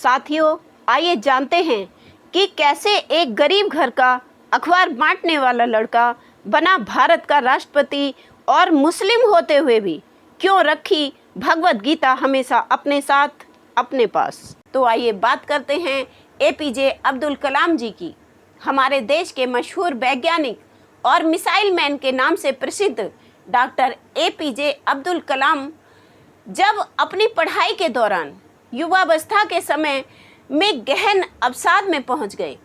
साथियों, आइए जानते हैं कि कैसे एक गरीब घर का अखबार बांटने वाला लड़का बना भारत का राष्ट्रपति और मुस्लिम होते हुए भी क्यों रखी भगवत गीता हमेशा अपने साथ अपने पास। तो आइए बात करते हैं एपीजे अब्दुल कलाम जी की। हमारे देश के मशहूर वैज्ञानिक और मिसाइल मैन के नाम से प्रसिद्ध डॉक्टर एपीजे अब्दुल कलाम जब अपनी पढ़ाई के दौरान युवावस्था के समय में गहन अवसाद में पहुंच गए।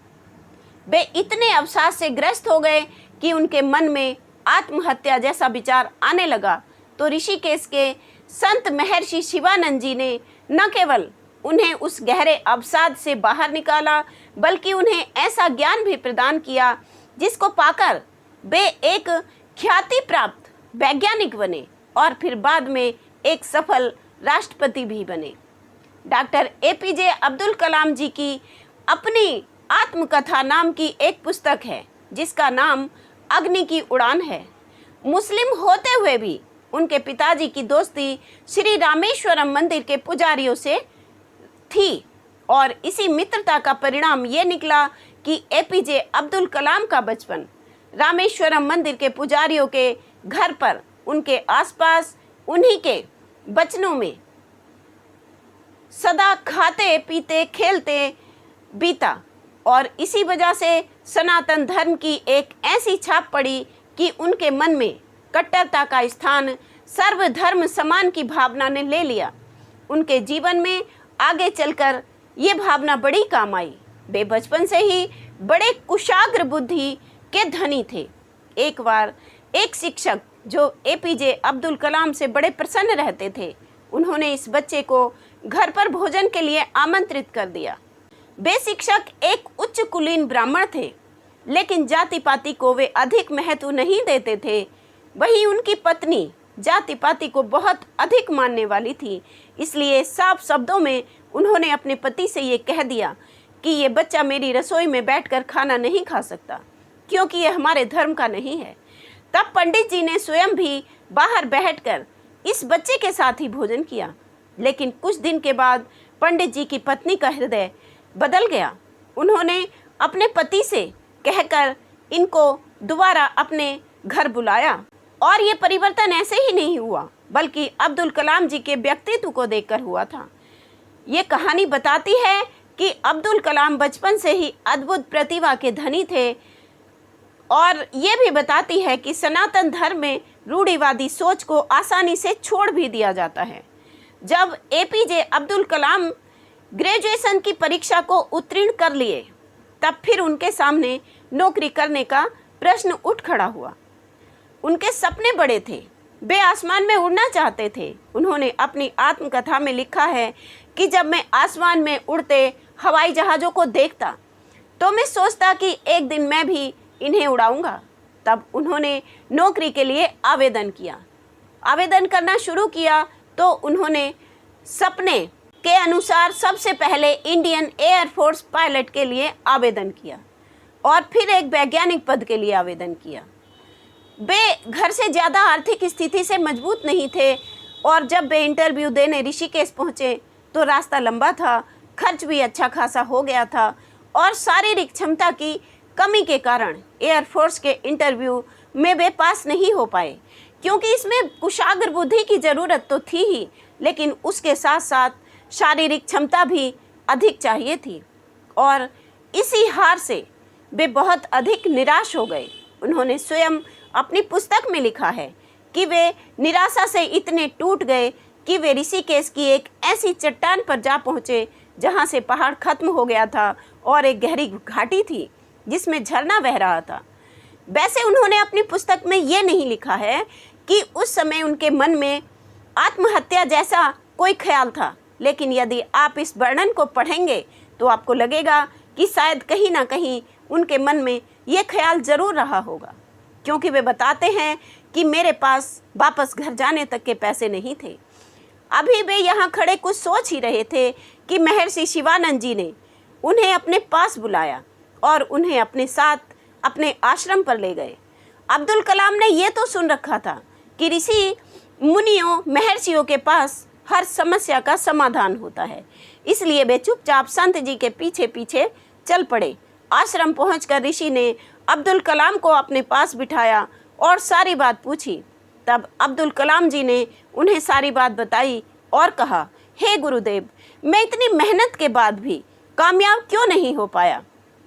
वे इतने अवसाद से ग्रस्त हो गए कि उनके मन में आत्महत्या जैसा विचार आने लगा। तो ऋषिकेश के संत महर्षि शिवानंद जी ने न केवल उन्हें उस गहरे अवसाद से बाहर निकाला, बल्कि उन्हें ऐसा ज्ञान भी प्रदान किया जिसको पाकर वे एक ख्याति प्राप्त वैज्ञानिक बने और फिर बाद में एक सफल राष्ट्रपति भी बने। डॉक्टर एपीजे अब्दुल कलाम जी की अपनी आत्मकथा नाम की एक पुस्तक है जिसका नाम अग्नि की उड़ान है। मुस्लिम होते हुए भी उनके पिताजी की दोस्ती श्री रामेश्वरम मंदिर के पुजारियों से थी और इसी मित्रता का परिणाम ये निकला कि एपीजे अब्दुल कलाम का बचपन रामेश्वरम मंदिर के पुजारियों के घर पर उनके आसपास उन्हीं के बचनों में सदा खाते पीते खेलते बीता और इसी वजह से सनातन धर्म की एक ऐसी छाप पड़ी कि उनके मन में कट्टरता का स्थान सर्वधर्म समान की भावना ने ले लिया। उनके जीवन में आगे चलकर ये भावना बड़ी काम आई। वे बचपन से ही बड़े कुशाग्र बुद्धि के धनी थे। एक बार एक शिक्षक जो एपीजे अब्दुल कलाम से बड़े प्रसन्न रहते थे, उन्होंने इस बच्चे को घर पर भोजन के लिए आमंत्रित कर दिया। वे शिक्षक एक उच्च कुलीन ब्राह्मण थे, लेकिन जाति पाति को वे अधिक महत्व नहीं देते थे। वहीं उनकी पत्नी जाति पाति को बहुत अधिक मानने वाली थी। इसलिए साफ शब्दों में उन्होंने अपने पति से ये कह दिया कि ये बच्चा मेरी रसोई में बैठकर खाना नहीं खा सकता, क्योंकि ये हमारे धर्म का नहीं है। तब पंडित जी ने स्वयं भी बाहर बैठकर इस बच्चे के साथ ही भोजन किया। लेकिन कुछ दिन के बाद पंडित जी की पत्नी का हृदय बदल गया। उन्होंने अपने पति से कहकर इनको दोबारा अपने घर बुलाया और ये परिवर्तन ऐसे ही नहीं हुआ, बल्कि अब्दुल कलाम जी के व्यक्तित्व को देखकर हुआ था। ये कहानी बताती है कि अब्दुल कलाम बचपन से ही अद्भुत प्रतिभा के धनी थे और ये भी बताती है कि सनातन धर्म में रूढ़िवादी सोच को आसानी से छोड़ भी दिया जाता है। जब एपीजे अब्दुल कलाम ग्रेजुएशन की परीक्षा को उत्तीर्ण कर लिए, तब फिर उनके सामने नौकरी करने का प्रश्न उठ खड़ा हुआ। उनके सपने बड़े थे, वे आसमान में उड़ना चाहते थे। उन्होंने अपनी आत्मकथा में लिखा है कि जब मैं आसमान में उड़ते हवाई जहाज़ों को देखता तो मैं सोचता कि एक दिन मैं भी इन्हें उड़ाऊंगा। तब उन्होंने नौकरी के लिए आवेदन किया। आवेदन करना शुरू किया तो उन्होंने सपने के अनुसार सबसे पहले इंडियन एयरफोर्स पायलट के लिए आवेदन किया और फिर एक वैज्ञानिक पद के लिए आवेदन किया। वे घर से ज़्यादा आर्थिक स्थिति से मजबूत नहीं थे और जब वे इंटरव्यू देने ऋषिकेश पहुँचे तो रास्ता लंबा था, खर्च भी अच्छा खासा हो गया था और शारीरिक क्षमता की कमी के कारण एयरफोर्स के इंटरव्यू में वे पास नहीं हो पाए, क्योंकि इसमें कुशाग्र बुद्धि की ज़रूरत तो थी ही, लेकिन उसके साथ साथ शारीरिक क्षमता भी अधिक चाहिए थी और इसी हार से वे बहुत अधिक निराश हो गए। उन्होंने स्वयं अपनी पुस्तक में लिखा है कि वे निराशा से इतने टूट गए कि वे ऋषिकेश की एक ऐसी चट्टान पर जा पहुँचे जहाँ से पहाड़ खत्म हो गया था और एक गहरी घाटी थी जिसमें झरना बह रहा था। वैसे उन्होंने अपनी पुस्तक में ये नहीं लिखा है कि उस समय उनके मन में आत्महत्या जैसा कोई ख्याल था, लेकिन यदि आप इस वर्णन को पढ़ेंगे तो आपको लगेगा कि शायद कहीं ना कहीं उनके मन में ये ख्याल ज़रूर रहा होगा, क्योंकि वे बताते हैं कि मेरे पास वापस घर जाने तक के पैसे नहीं थे। अभी वे यहाँ खड़े कुछ सोच ही रहे थे कि महर्षि शिवानंद जी ने उन्हें अपने पास बुलाया और उन्हें अपने साथ अपने आश्रम पर ले गए। अब्दुल कलाम ने ये तो सुन रखा था कि ऋषि मुनियों महर्षियों के पास हर समस्या का समाधान होता है, इसलिए वे चुपचाप संत जी के पीछे पीछे चल पड़े। आश्रम पहुंचकर ऋषि ने अब्दुल कलाम को अपने पास बिठाया और सारी बात पूछी। तब अब्दुल कलाम जी ने उन्हें सारी बात बताई और कहा, हे गुरुदेव, मैं इतनी मेहनत के बाद भी कामयाब क्यों नहीं हो पाया।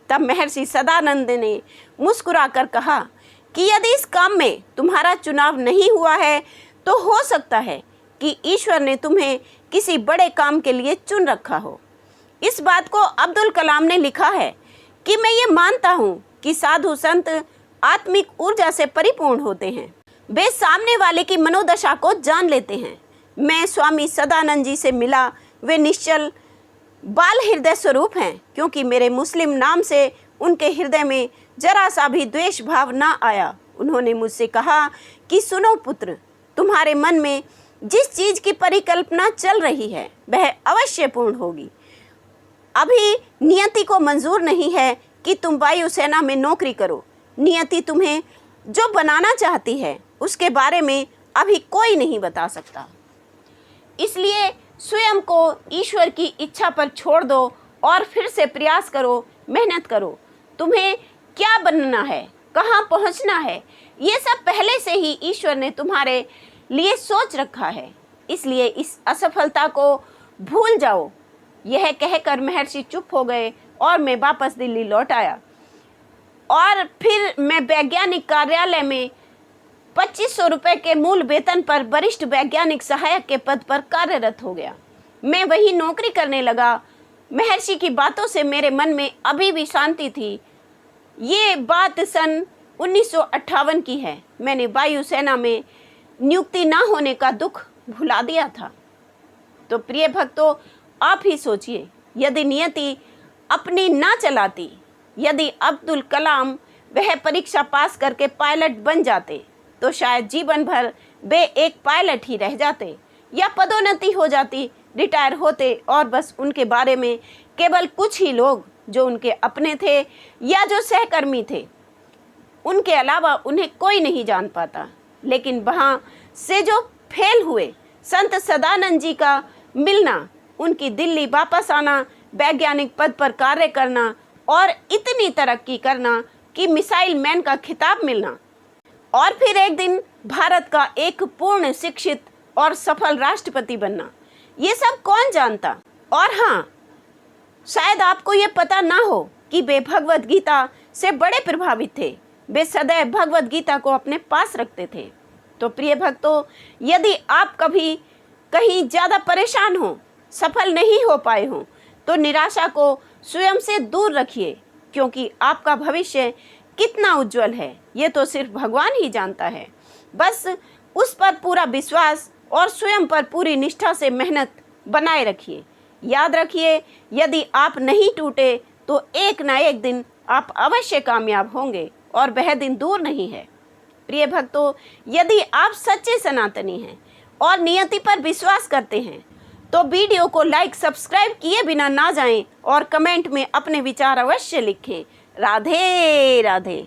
तब महर्षि सदानंद ने मुस्कुराकर कहा कि यदि इस काम में तुम्हारा चुनाव नहीं हुआ है तो हो सकता है कि ईश्वर ने तुम्हें किसी बड़े काम के लिए चुन रखा हो। इस बात को अब्दुल कलाम ने लिखा है कि मैं ये मानता हूँ कि साधु संत आत्मिक ऊर्जा से परिपूर्ण होते हैं। वे सामने वाले की मनोदशा को जान लेते हैं। मैं स्वामी सदानंद जी से मिला, वे निश्चल बाल हृदय स्वरूप हैं, क्योंकि मेरे मुस्लिम नाम से उनके हृदय में जरा सा भी द्वेष भाव ना आया। उन्होंने मुझसे कहा कि सुनो पुत्र, तुम्हारे मन में जिस चीज़ की परिकल्पना चल रही है वह अवश्य पूर्ण होगी। अभी नियति को मंजूर नहीं है कि तुम वायुसेना में नौकरी करो। नियति तुम्हें जो बनाना चाहती है उसके बारे में अभी कोई नहीं बता सकता। इसलिए स्वयं को ईश्वर की इच्छा पर छोड़ दो और फिर से प्रयास करो, मेहनत करो। तुम्हें क्या बनना है, कहाँ पहुँचना है, ये सब पहले से ही ईश्वर ने तुम्हारे लिए सोच रखा है। इसलिए इस असफलता को भूल जाओ। यह कहकर महर्षि चुप हो गए और मैं वापस दिल्ली लौट आया और फिर मैं वैज्ञानिक कार्यालय में 2500 रुपये के मूल वेतन पर वरिष्ठ वैज्ञानिक सहायक के पद पर कार्यरत हो गया। मैं वही नौकरी करने लगा। महर्षि की बातों से मेरे मन में अभी भी शांति थी। ये बात सन 1958 की है। मैंने वायुसेना में नियुक्ति ना होने का दुख भुला दिया था। तो प्रिय भक्तों, आप ही सोचिए, यदि नियति अपनी ना चलाती, यदि अब्दुल कलाम वह परीक्षा पास करके पायलट बन जाते तो शायद जीवन भर वे एक पायलट ही रह जाते, या पदोन्नति हो जाती, रिटायर होते और बस उनके बारे में केवल कुछ ही लोग जो उनके अपने थे या जो सहकर्मी थे, उनके अलावा उन्हें कोई नहीं जान पाता। लेकिन वहाँ से जो फेल हुए संत सदानंद जी का मिलना, उनकी दिल्ली वापस आना, वैज्ञानिक पद पर कार्य करना और इतनी तरक्की करना कि मिसाइल मैन का खिताब मिलना, और फिर एक दिन भारत का एक पूर्ण शिक्षित और सफल राष्ट्रपति बनना, ये सब कौन जानता। और हाँ, शायद आपको ये पता ना हो कि वे भगवत गीता से बड़े प्रभावित थे। वे सदैव भगवत गीता को अपने पास रखते थे। तो प्रिय भक्तों, यदि आप कभी कहीं ज़्यादा परेशान हो, सफल नहीं हो पाए हो, तो निराशा को स्वयं से दूर रखिए, क्योंकि आपका भविष्य कितना उज्जवल है ये तो सिर्फ भगवान ही जानता है। बस उस पर पूरा विश्वास और स्वयं पर पूरी निष्ठा से मेहनत बनाए रखिए। याद रखिए, यदि आप नहीं टूटे तो एक ना एक दिन आप अवश्य कामयाब होंगे और वह दिन दूर नहीं है। प्रिय भक्तों, यदि आप सच्चे सनातनी हैं और नियति पर विश्वास करते हैं तो वीडियो को लाइक सब्सक्राइब किए बिना ना जाएं और कमेंट में अपने विचार अवश्य लिखें। राधे राधे।